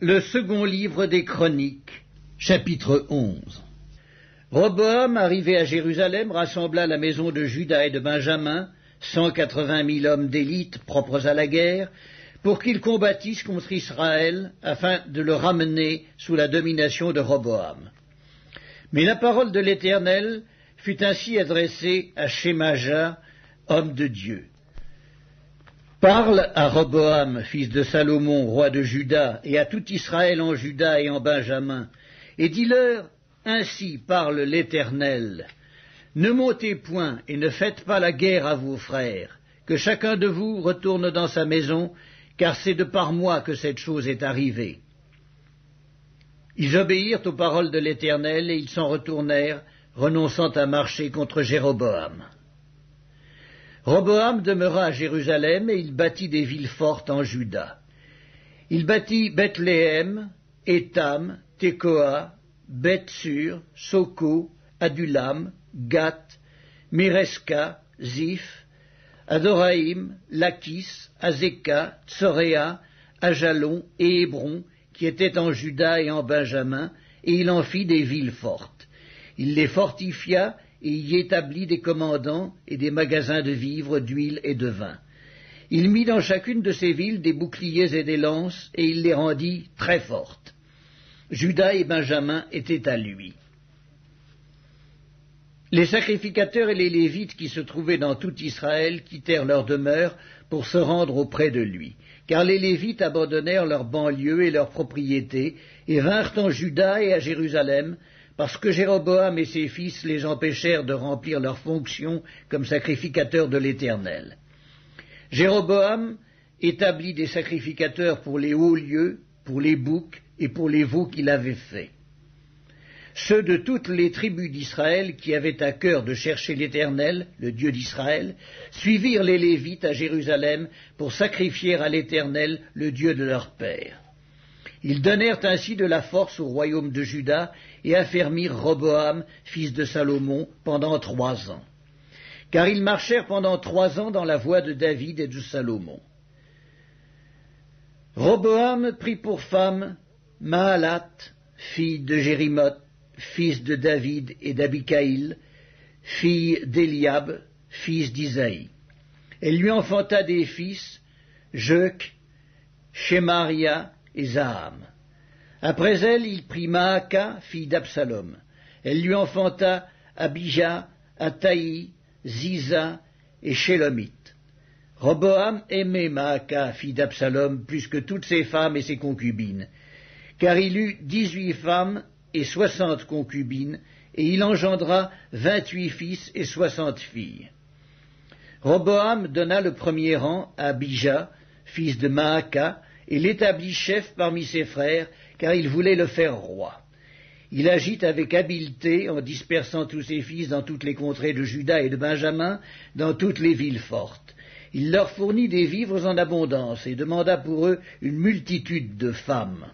Le second livre des Chroniques, chapitre 11. Roboam, arrivé à Jérusalem, rassembla la maison de Juda et de Benjamin, 180 000 hommes d'élite propres à la guerre, pour qu'ils combattissent contre Israël, afin de le ramener sous la domination de Roboam. Mais la parole de l'Éternel fut ainsi adressée à Shemaja, homme de Dieu. Parle à Roboam, fils de Salomon, roi de Juda, et à tout Israël en Juda et en Benjamin, et dis-leur, ainsi parle l'Éternel, ne montez point et ne faites pas la guerre à vos frères, que chacun de vous retourne dans sa maison, car c'est de par moi que cette chose est arrivée. Ils obéirent aux paroles de l'Éternel, et ils s'en retournèrent, renonçant à marcher contre Jéroboam. Roboam demeura à Jérusalem, et il bâtit des villes fortes en Juda. Il bâtit Bethléem, Étam, Tekoa, Beth-Sur, Soko, Adulam, Gath, Méresca, Ziph, Adoraïm, Lachis, Azeka, Tsoréa, Ajalon et Hébron, qui étaient en Juda et en Benjamin, et il en fit des villes fortes. Il les fortifia et y établit des commandants et des magasins de vivres, d'huile et de vin. Il mit dans chacune de ces villes des boucliers et des lances, et il les rendit très fortes. Juda et Benjamin étaient à lui. Les sacrificateurs et les Lévites qui se trouvaient dans tout Israël quittèrent leur demeure pour se rendre auprès de lui, car les Lévites abandonnèrent leurs banlieues et leurs propriétés, et vinrent en Juda et à Jérusalem, parce que Jéroboam et ses fils les empêchèrent de remplir leurs fonctions comme sacrificateurs de l'Éternel. Jéroboam établit des sacrificateurs pour les hauts lieux, pour les boucs et pour les veaux qu'il avait faits. Ceux de toutes les tribus d'Israël qui avaient à cœur de chercher l'Éternel, le Dieu d'Israël, suivirent les Lévites à Jérusalem pour sacrifier à l'Éternel, le Dieu de leur père. Ils donnèrent ainsi de la force au royaume de Juda et affermirent Roboam, fils de Salomon, pendant 3 ans. Car ils marchèrent pendant 3 ans dans la voie de David et de Salomon. Roboam prit pour femme Mahalat, fille de Jérimoth, fils de David et d'Abicaïl, fille d'Éliab, fils d'Isaïe. Elle lui enfanta des fils, Jeuc, Shemaria et Zaham. Après elle, il prit Maaka, fille d'Absalom. Elle lui enfanta Abijah, Ataï, Ziza et Shélomith. Roboam aimait Maaka, fille d'Absalom, plus que toutes ses femmes et ses concubines, car il eut 18 femmes et 60 concubines, et il engendra 28 fils et 60 filles. Roboam donna le premier rang à Abijah, fils de Maaka, et l'établit chef parmi ses frères, car il voulait le faire roi. Il agit avec habileté en dispersant tous ses fils dans toutes les contrées de Juda et de Benjamin, dans toutes les villes fortes. Il leur fournit des vivres en abondance et demanda pour eux une multitude de femmes.